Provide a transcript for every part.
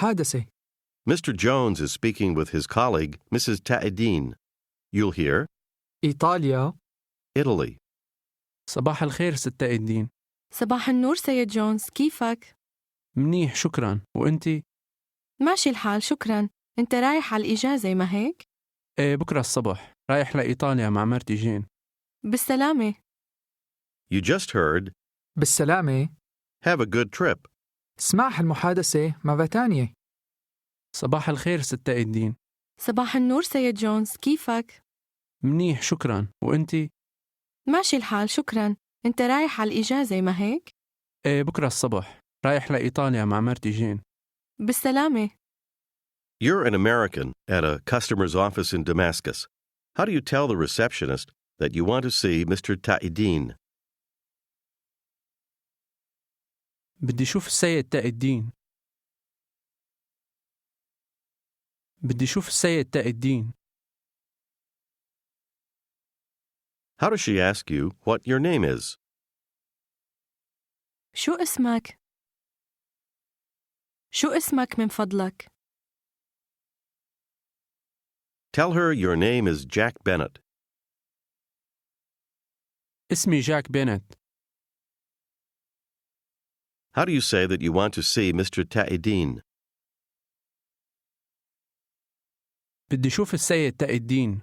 حادثة. Mr. Jones is speaking with his colleague, Mrs. Ta'edin. You'll hear إيطاليا. Italy. صباح الخير ست إيدين. صباح النور سيد جونز، كيفك؟ منيح شكرا، وإنتي؟ ماشي الحال شكرا. انت رايح على الإجازة ما هيك؟ إيه بكرة الصبح رايح لإيطاليا مع مرتي جين. بالسلامة. You just heard بالسلامة. have a good trip. اسمع المحادثة مرة تانية. صباح الخير ست إيدين. صباح النور سيد جونز، كيفك؟ منيح شكرا، وإنتي؟ ماشي الحال شكرا. انت رايح على الإجازة ما هيك؟ إيه بكرة الصبح رايح لإيطاليا مع مرتي جين. بالسلامة. You're an American at a customer's office in Damascus. How do you tell the receptionist that you want to see Mr. Ta'edin? بدي شوف السيد تاء الدين. بدي شوف السيد تاء الدين. How does she ask you what your name is? شو اسمك؟ شو اسمك من فضلك؟ Tell her your name is Jack Bennett. اسمي جاك بينت. How do you say that you want to see Mr. Ta'edin? بدي شوف السيد تاء الدين.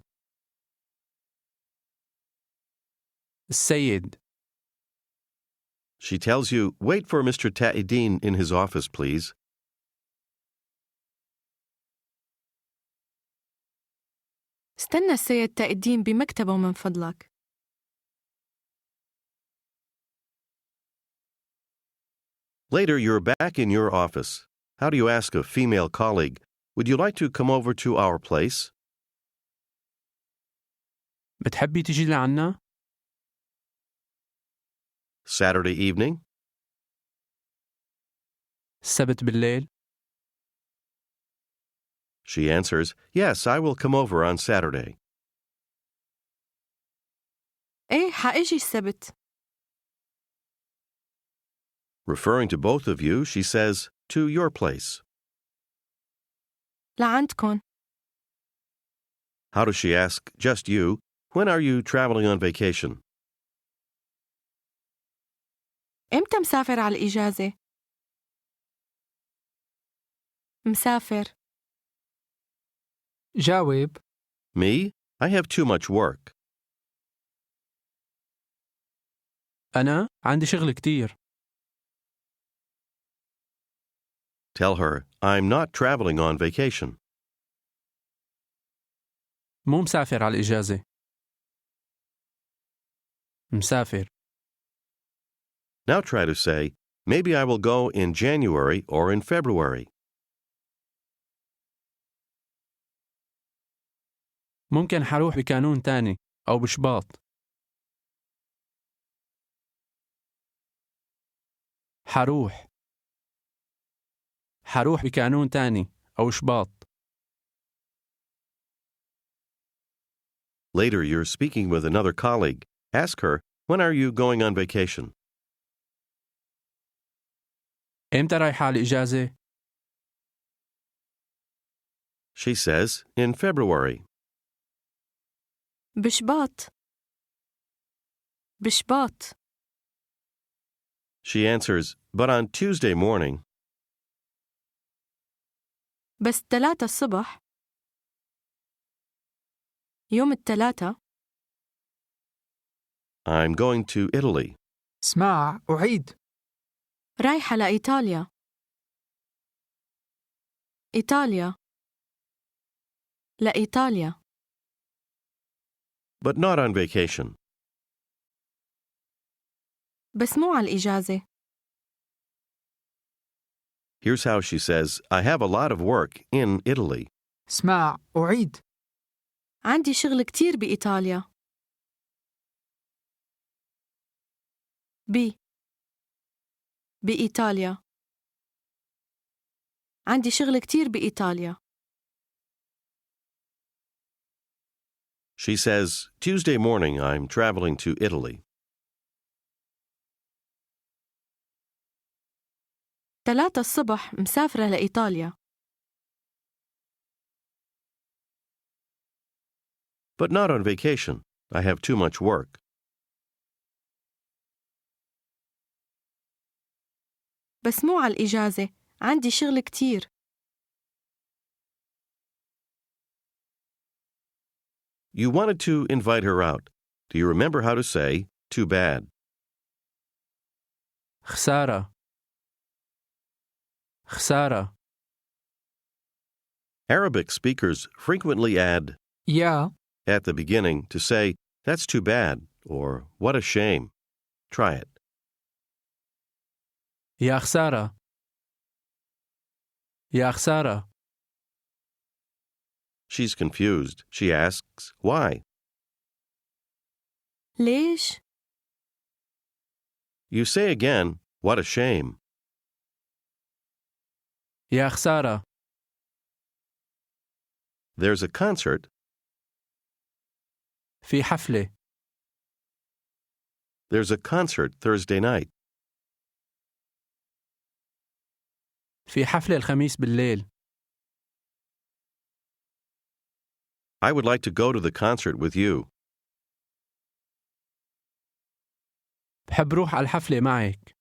السيد. She tells you, wait for Mr. Ta'edin in his office, please. استنى السيد تاء الدين بمكتبه من فضلك. Later, you're back in your office. How do you ask a female colleague, would you like to come over to our place? بتحبي تيجي لعنا؟ Saturday evening? السبت بالليل؟ She answers, yes, I will come over on Saturday. ايه حاجي السبت. Referring to both of you, she says, to your place. لعندكن. How does she ask just you, when are you traveling on vacation? امتى مسافر على الإجازة؟ مسافر. جاوب. Me? I have too much work. أنا عندي شغل كتير. Tell her, I'm not traveling on vacation. مو مسافر على الإجازة. مسافر. Now try to say, maybe I will go in January or in February. ممكن حروح بكانون تاني أو بشباط. حروح بكانون تاني أو شباط. Later, you're speaking with another colleague. Ask her, when are you going on vacation? إمتى رايحة على الإجازة؟ She says, in February. بشباط. بشباط. She answers, but on Tuesday morning. بس 3 الصبح. يوم 3. I'm going to Italy. اسمع أعيد. رايحة لإيطاليا. إيطاليا. لإيطاليا. But not on vacation. بس مو على الإجازة. Here's how she says, I have a lot of work in Italy. اسمع أعيد. عندي شغل كتير بإيطاليا. بإيطاليا. عندي شغل كتير بإيطاليا. She says, Tuesday morning I'm traveling to Italy. 3 الصبح مسافرة لإيطاليا. but not on vacation. I have too much work. بس مو على الإجازة، عندي شغل كتير. You wanted to invite her out. Do you remember how to say, too bad? خسارة. خسارة. Arabic speakers frequently add يا at the beginning to say, that's too bad, or what a shame. Try it. يا خسارة. يا خسارة. She's confused. She asks, why? ليش؟ You say again, what a shame. يا خسارة. There's a concert. في حفلة. There's a concert Thursday night. في حفلة الخميس بالليل. I would like to go to the concert with you. بحب روح على الحفلة معك.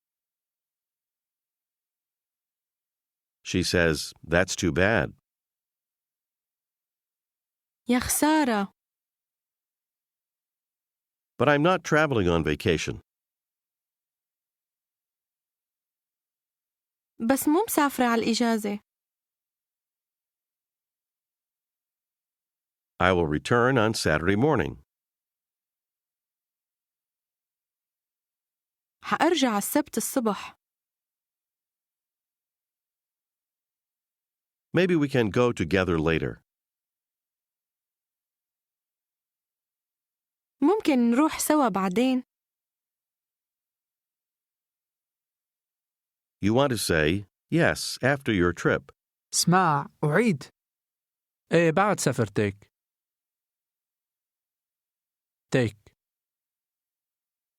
She says, that's too bad. يا خسارة. But I'm not traveling on vacation. بس مو مسافرة على الإجازة. I will return on Saturday morning. حأرجع السبت الصبح. Maybe we can go together later. ممكن نروح سوا بعدين. You want to say, yes, after your trip. اسمع أعيد. إيه بعد سفرتك. تيك.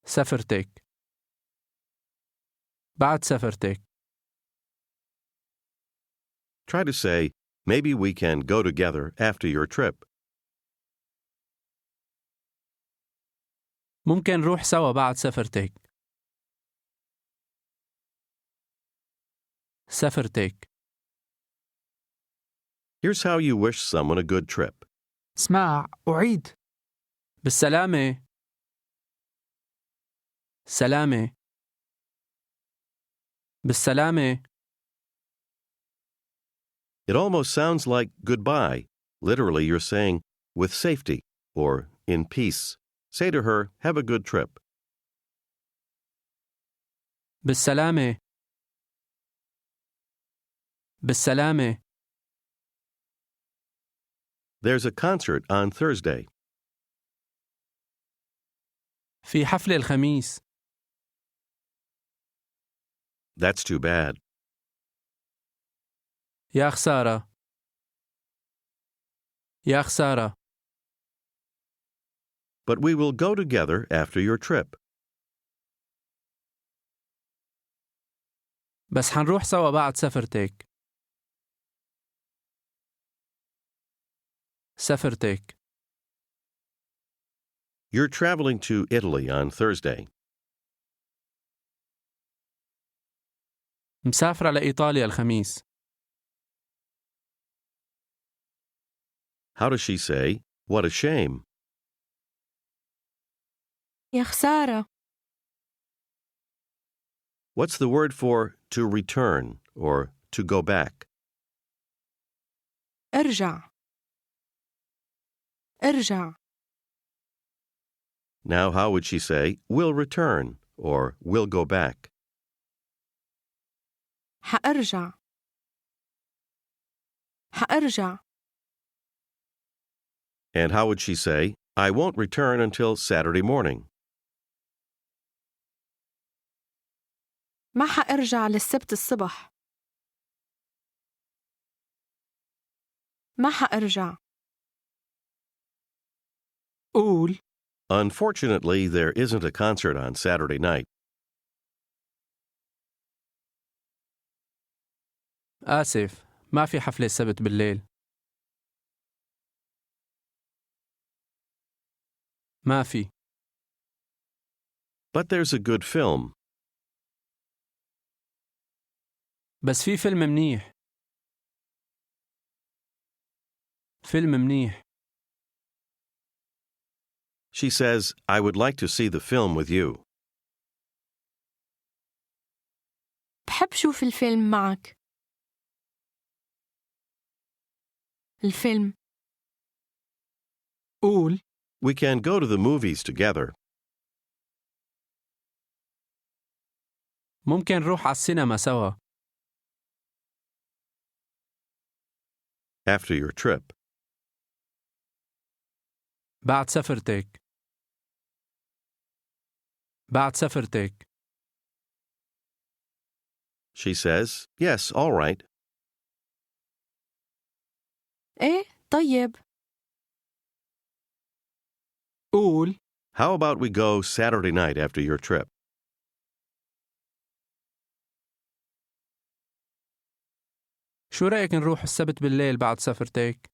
سفرتك. بعد سفرتك. Try to say, maybe we can go together after your trip. ممكن نروح سوا بعد سفرتك. سفرتك. Here's how you wish someone a good trip. اسمع أعيد. بالسلامة. سلامة. بالسلامة. It almost sounds like goodbye. Literally, you're saying, with safety, or in peace. Say to her, have a good trip. بالسلامة. بالسلامة. There's a concert on Thursday. في حفلة الخميس. That's too bad. يا خسارة. يا خسارة. But we will go together after your trip. بس حنروح سوا بعد سفرتك. سفرتك. You're traveling to Italy on Thursday. مسافرة لإيطاليا الخميس. How does she say, what a shame? يا خسارة. What's the word for to return or to go back? ارجع. ارجع. Now, how would she say, we'll return or we'll go back? حأرجع. حأرجع. And how would she say, I won't return until Saturday morning? ما حأرجع للسبت الصبح. ما حأرجع. قول. Unfortunately, there isn't a concert on Saturday night. آسف، ما في حفلة السبت بالليل. ما في. But there's a good film. بس في فيلم منيح. فيلم منيح. She says, I would like to see the film with you. بحب شوف الفيلم معك. الفيلم. قول We can go to the movies together. ممكن نروح على السينما سوا. After your trip. بعد سفرتك. بعد سفرتك. She says, yes, all right. إيه طيب. قول How about we go Saturday night after your trip? شو رأيك نروح السبت بالليل بعد سفرتك؟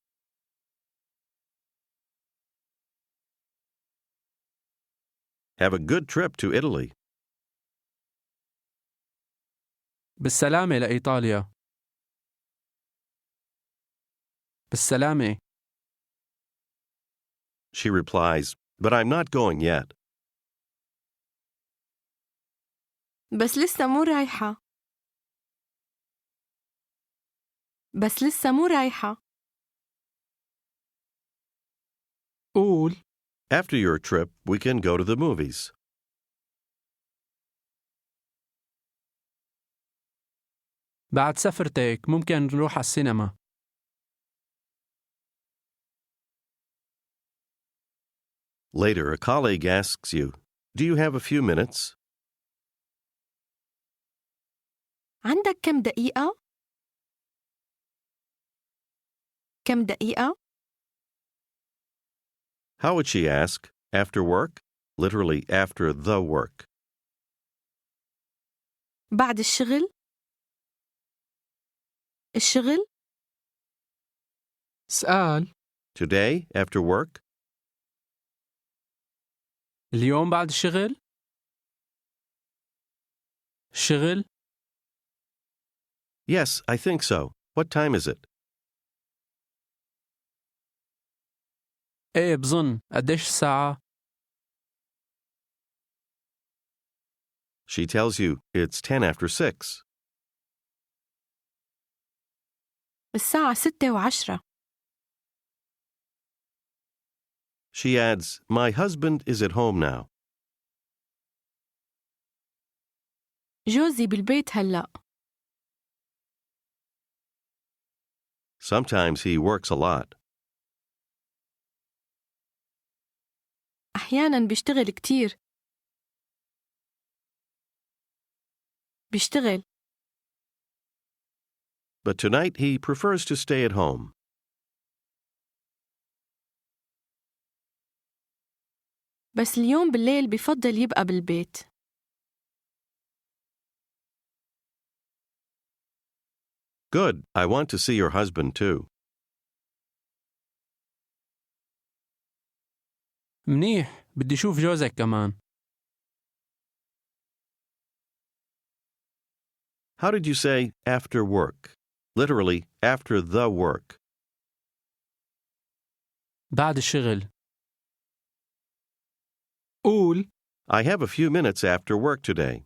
Have a good trip to Italy. بالسلامة لإيطاليا. بالسلامة. She replies, but I'm not going yet. بس لسه مو رايحة. بس لسه مو رايحة. قول After your trip, we can go to the movies. بعد سفرتك ممكن نروح على السينما. Later, a colleague asks you, do you have a few minutes? عندك كم دقيقة؟ كم دقيقة؟ How would she ask? After work? Literally, after the work. بعد الشغل؟ الشغل؟ اسأل Today, after work? اليوم بعد الشغل؟ الشغل؟ Yes, I think so. What time is it? إيه بظن. قديش الساعة؟ She tells you it's 10 after 6. الساعة 6:10. She adds, my husband is at home now. جوزي بالبيت هلأ. Sometimes he works a lot. أحياناً بيشتغل كتير. بيشتغل. But tonight he prefers to stay at home. بس اليوم بالليل بفضل يبقى بالبيت. Good. I want to see your husband too. منيح. بدي شوف جوزك كمان. How did you say after work? Literally, after the work. بعد الشغل. قول I have a few minutes after work today.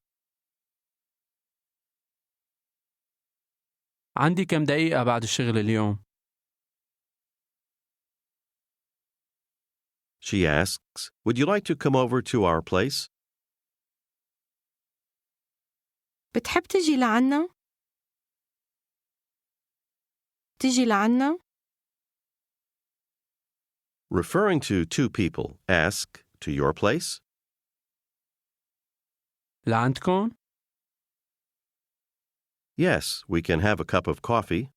عندي كم دقيقة بعد الشغل اليوم. She asks, would you like to come over to our place? بتحب تجي لعنا؟ تجي لعنا؟ Referring to two people, ask, to your place? لعندكم؟ Yes, we can have a cup of coffee.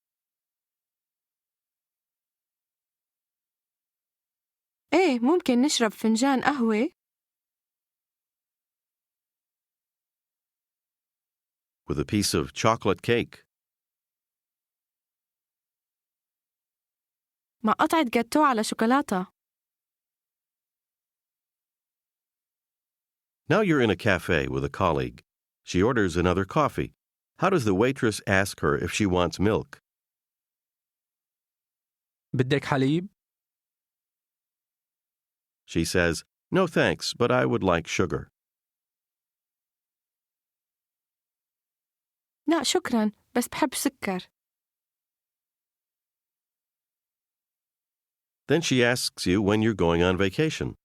إيه ممكن نشرب فنجان قهوة. With a piece of chocolate cake. مع قطعة جاتو على شوكولاتة. Now you're in a cafe with a colleague. She orders another coffee. How does the waitress ask her if she wants milk? بدك حليب؟ She says, "No thanks, but I would like sugar." لا شكراً بس بحب سكر. Then she asks you when you're going on vacation.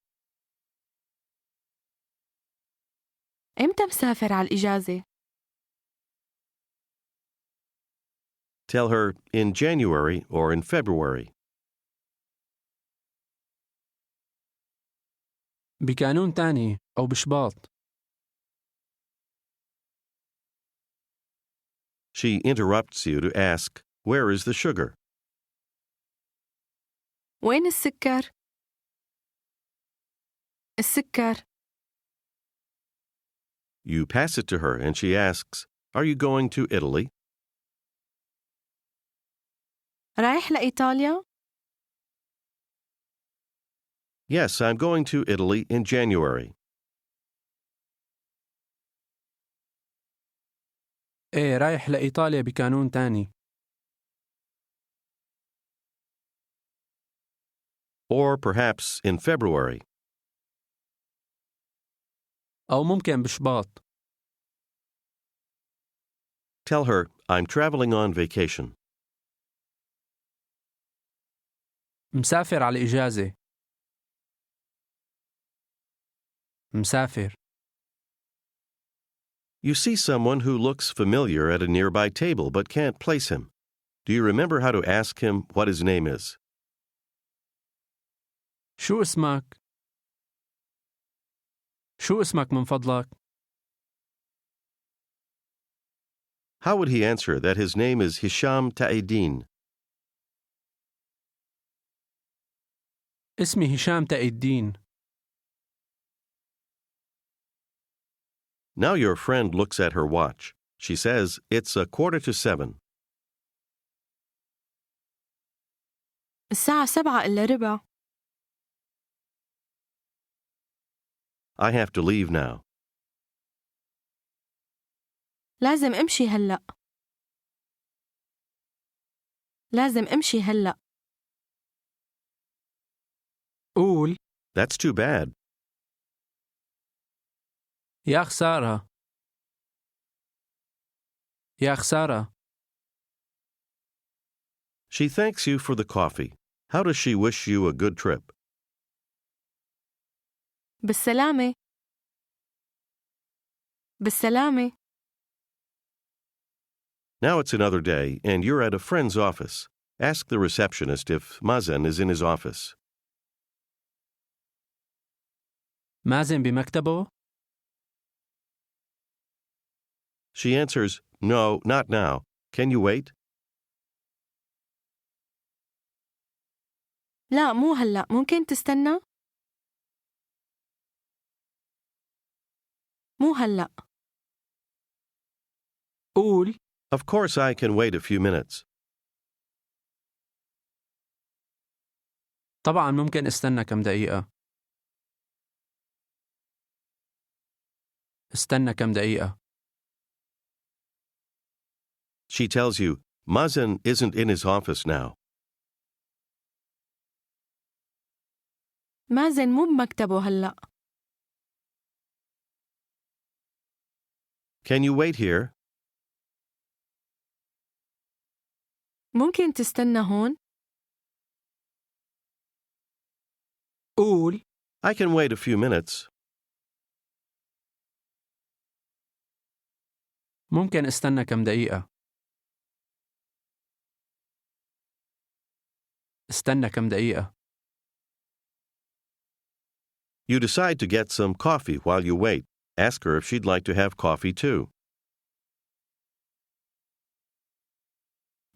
إمتى مسافر على الإجازة؟ Tell her in January or in February. بكانون تاني أو بشباط. She interrupts you to ask, "Where is the sugar?" وين السكر؟ السكر. You pass it to her and she asks, "Are you going to Italy?" رايح لإيطاليا؟ Yes, I'm going to Italy in January. إيه رايح لإيطاليا بكانون تاني. Or perhaps in February. أو ممكن بشباط. Tell her, "I'm traveling on vacation." مسافر على الإجازة. مسافر. You see someone who looks familiar at a nearby table but can't place him. Do you remember how to ask him what his name is? شو اسمك؟ شو اسمك من فضلك؟ How would he answer that his name is Hisham Ta'idin? اسمي هشام تقي الدين. Now your friend looks at her watch. She says, "It's 6:45. الساعة 7:15. I have to leave now." لازم أمشي هلأ. لازم أمشي هلأ. قول That's too bad. يا خسارة. يا خسارة. She thanks you for the coffee. How does she wish you a good trip? بالسلامة. بالسلامة. Now it's another day, and you're at a friend's office. Ask the receptionist if Mazen is in his office. مازن بمكتبه؟ She answers, "No, not now. Can you wait?" لا مو هلأ ممكن تستنى؟ مو هلأ. قول Of course I can wait a few minutes. طبعا ممكن استنى كم دقيقة. استنى كم دقيقة. She tells you, "Mazen isn't in his office now." مازن مو بمكتبه هلأ. Can you wait here? ممكن تستنى هون؟ قول I can wait a few minutes. ممكن استنى كم دقيقة. استنى كم دقيقة. You decide to get some coffee while you wait. Ask her if she'd like to have coffee too.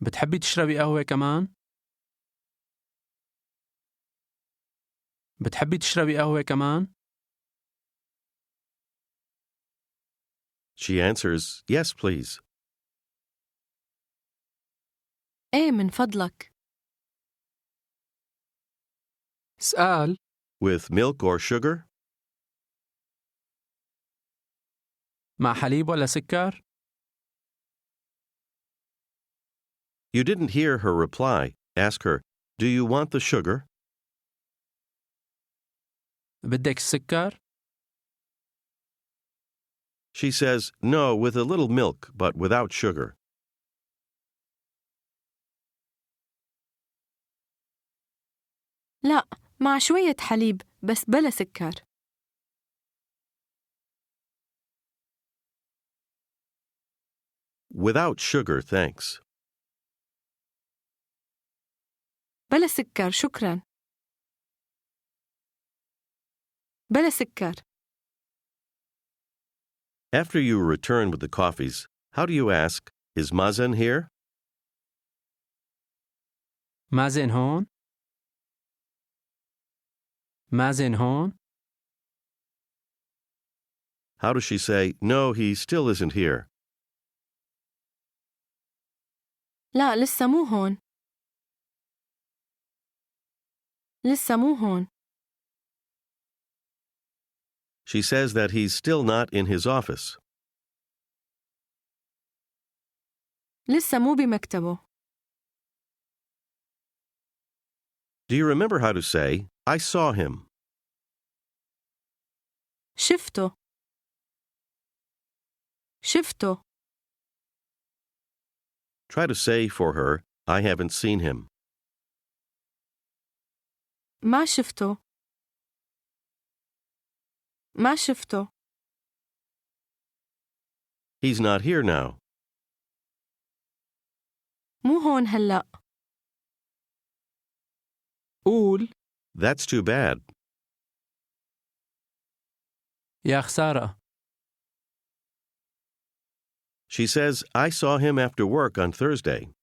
بتحبي تشربي قهوة كمان؟ بتحبي تشربي قهوة كمان؟ She answers, "Yes, please." إيه من فضلك. اسأل With milk or sugar? مع حليب ولا سكر؟ You didn't hear her reply. Ask her, do you want the sugar? بدك السكر؟ She says, no, with a little milk, but without sugar. لا، مع شوية حليب بس بلا سكر. Without sugar, thanks. بلا سكر شكراً. بلا سكر. After you return with the coffees, how do you ask, is Mazen here? مازن هون؟ مازن هون؟ How does she say, no, he still isn't here? لا لسه مو هون. لسه مو هون. She says that he's still not in his office. لسه مو بمكتبه. Do you remember how to say, I saw him? شفته. شفته. Try to say for her, I haven't seen him. ما شفته. ما شفته. He's not here now. مو هون هلأ. قول That's too bad. يا خسارة. She says, I saw him after work on Thursday.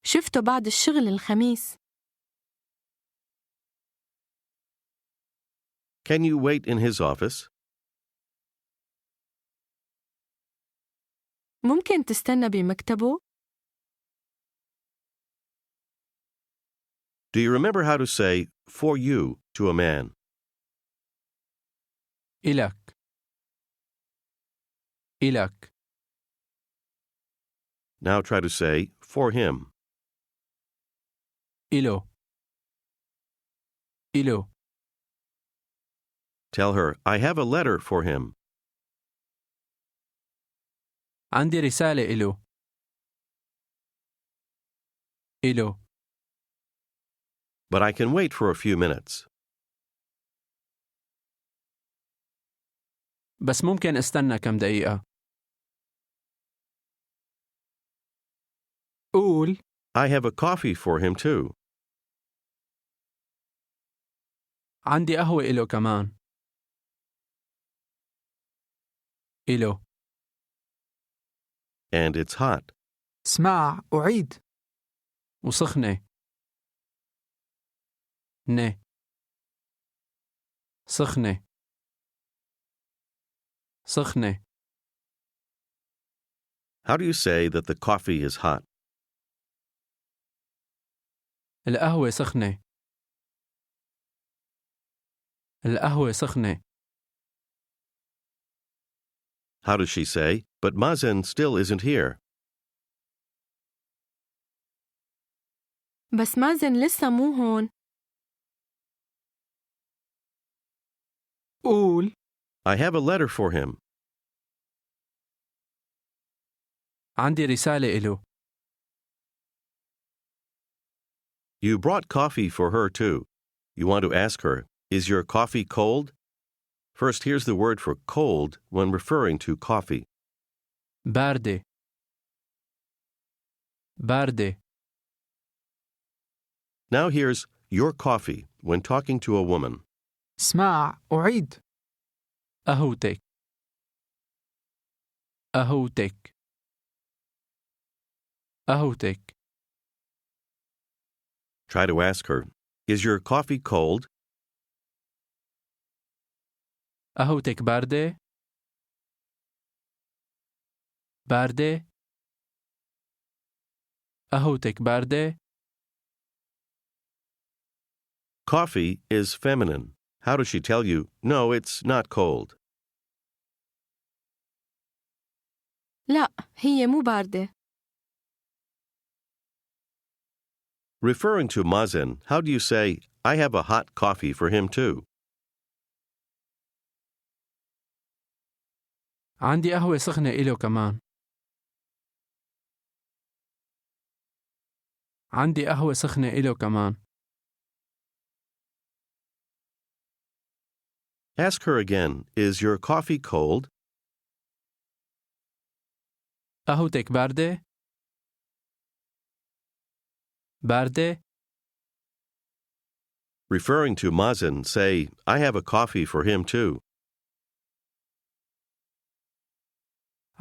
شفته بعد الشغل الخميس. Can you wait in his office? ممكن تستنى بمكتبه؟ Do you remember how to say, for you, to a man? إلك. إلك. Now try to say, for him. إلو. إلو. Tell her, I have a letter for him. عندي رسالة إلو. إلو. But I can wait for a few minutes. بس ممكن استنى كم دقيقة. قول I have a coffee for him too. عندي قهوة إلو كمان. إلو. And it's hot. اسمع أعيد وسخنة. نه. سخنة. سخنة. How do you say that the coffee is hot? القهوة سخنة. القهوة سخنة. How does she say, but Mazen still isn't here? بس مازن لسه مو هون. قول I have a letter for him. عندي رسالة إلو. You brought coffee for her too. You want to ask her, is your coffee cold? First, here's the word for cold when referring to coffee. باردة. باردة. Now here's your coffee when talking to a woman. اسمع أعيد قهوتك. قهوتك. قهوتك. Try to ask her, is your coffee cold? قهوتك باردة. باردة. قهوتك باردة. Coffee is feminine. How does she tell you, no, it's not cold? لا، هي مو باردة. Referring to Mazen, how do you say, I have a hot coffee for him too? عندي قهوة سخنة إله كمان. عندي قهوة سخنة إله كمان. Ask her again, is your coffee cold? قهوتك باردة؟ باردة؟ Referring to Mazen, say, I have a coffee for him too.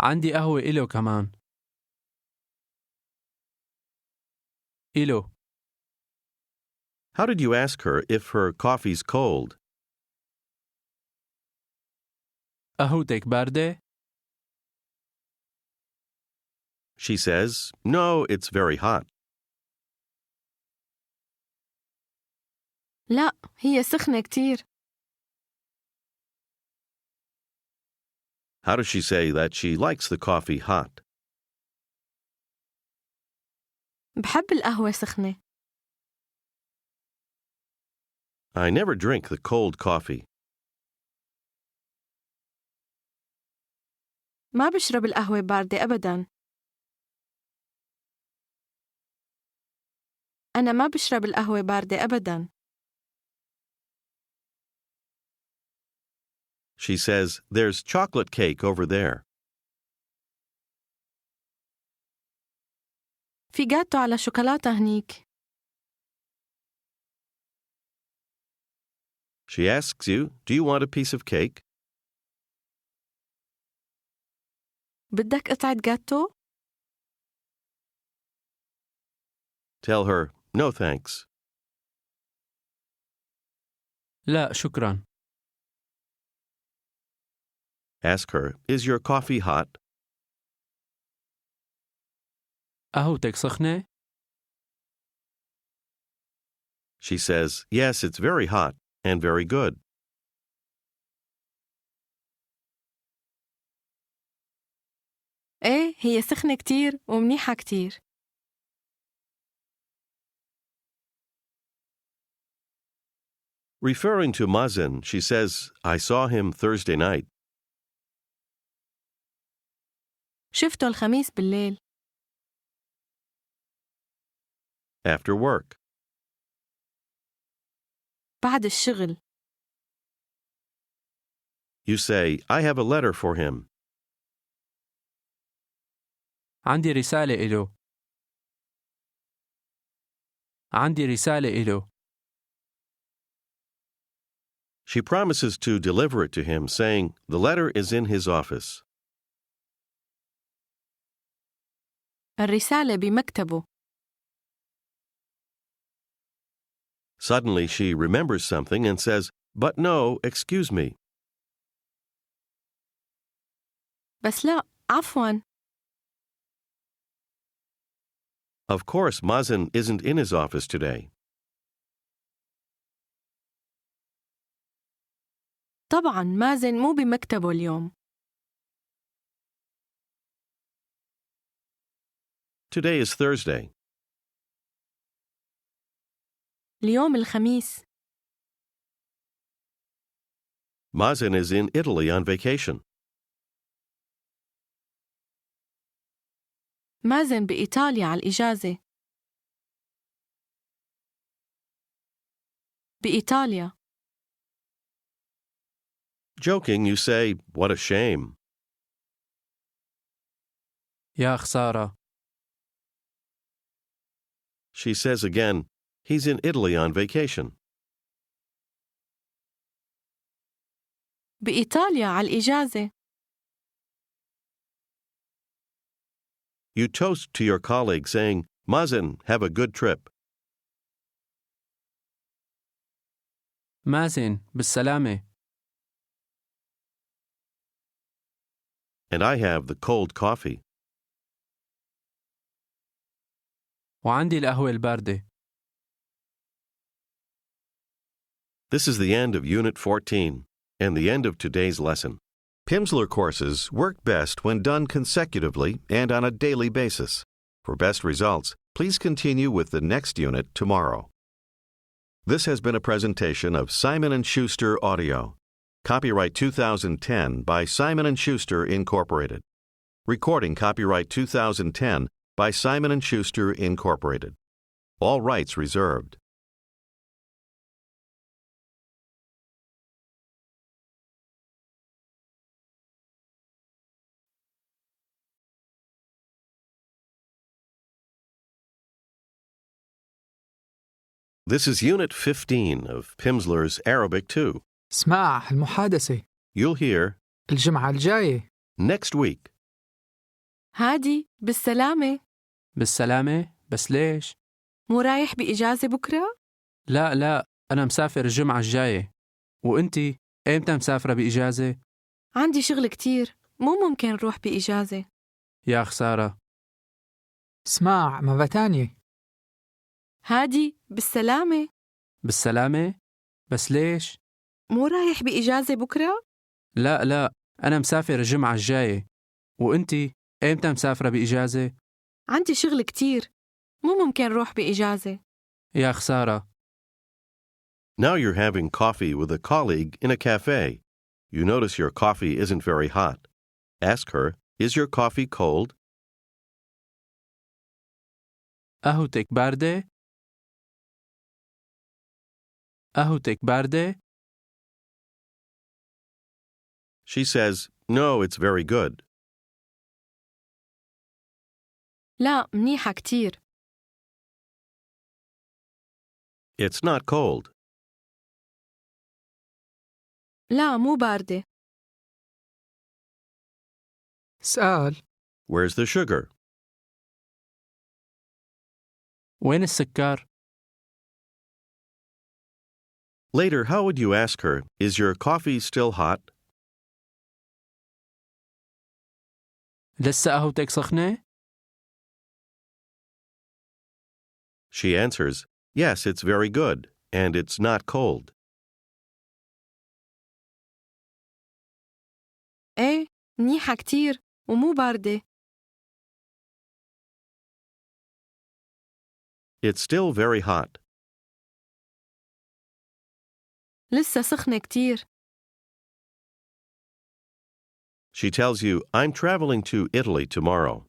عندي قهوة إله كمان. إله. How did you ask her if her coffee's cold? قهوتك باردة؟ She says, no, it's very hot. لا، هي سخنة كتير. How does she say that she likes the coffee hot? بحب القهوة سخنة. I never drink the cold coffee. ما بشرب القهوة باردة أبداً. أنا ما بشرب القهوة باردة أبداً. She says, there's chocolate cake over there. في جاتو على شوكولاتة هنيك. She asks you, do you want a piece of cake? بدك قطعة جاتو؟ Tell her, no thanks. لا شكرا. Ask her, is your coffee hot? قهوتك سخنة؟ She says, yes, it's very hot and very good. إيه، هي سخنة كتير ومنيحة كتير. Referring to Mazen, she says, I saw him Thursday night. شفته الخميس بالليل. After work. بعد الشغل. You say, I have a letter for him. عندي رسالة إله. عندي رسالة إله. She promises to deliver it to him, saying, the letter is in his office. الرسالة بمكتبه. Suddenly she remembers something and says, but no, excuse me. بس لا، عفواً. Of course, Mazen isn't in his office today. طبعاً مازن مو بمكتبه اليوم. Today is Thursday. اليوم الخميس. Mazen is in Italy on vacation. مازن بإيطاليا على الإجازة. بإيطاليا. Joking, you say, what a shame. يا خسارة. She says again, he's in Italy on vacation. بإيطاليا على الإجازة. You toast to your colleague saying, Mazen, have a good trip. مازن بالسلامة. And I have the cold coffee. وعندي القهوة الباردة. This is the end of Unit 14 and the end of today's lesson. Pimsleur courses work best when done consecutively and on a daily basis. For best results, please continue with the next unit tomorrow. This has been a presentation of Simon & Schuster Audio. Copyright 2010 by Simon & Schuster, Incorporated. Recording copyright 2010 by Simon & Schuster, Incorporated. All rights reserved. This is Unit 15 of Pimsleur's Arabic 2. اسمع المحادثة. You'll hear الجمعة الجاية. next week. هادي بالسلامة. بالسلامة؟ بس ليش؟ مو رايح بإجازة بكرة؟ لا أنا مسافر الجمعة الجاية. وإنتي إمتى مسافرة بإجازة؟ عندي شغل كتير، مو ممكن نروح بإجازة. يا خسارة. اسمع مرة تانية. هادي بالسلامة. بالسلامة؟ بس ليش؟ مو رايح بإجازة بكرة؟ لا أنا مسافر الجمعة الجاية. وإنتي إمتى مسافرة بإجازة؟ عندي شغل كتير، مو ممكن نروح بإجازة. يا خسارة. Now you're having coffee with a colleague in a cafe. You notice your coffee isn't very hot. Ask her, is your coffee cold? قهوتك باردة؟ قهوتك باردة؟ She says, no, it's very good. لا منيحة كتير. It's not cold. لا مو باردة. اسأل. Where's the sugar? وين السكر؟ Later, how would you ask her, is your coffee still hot? لسه قهوتك سخنة؟ She answers, yes, it's very good, and it's not cold. إيه منيحة كتير ومو باردة. It's still very hot. لسه سخنة كتير. She tells you, I'm traveling to Italy tomorrow.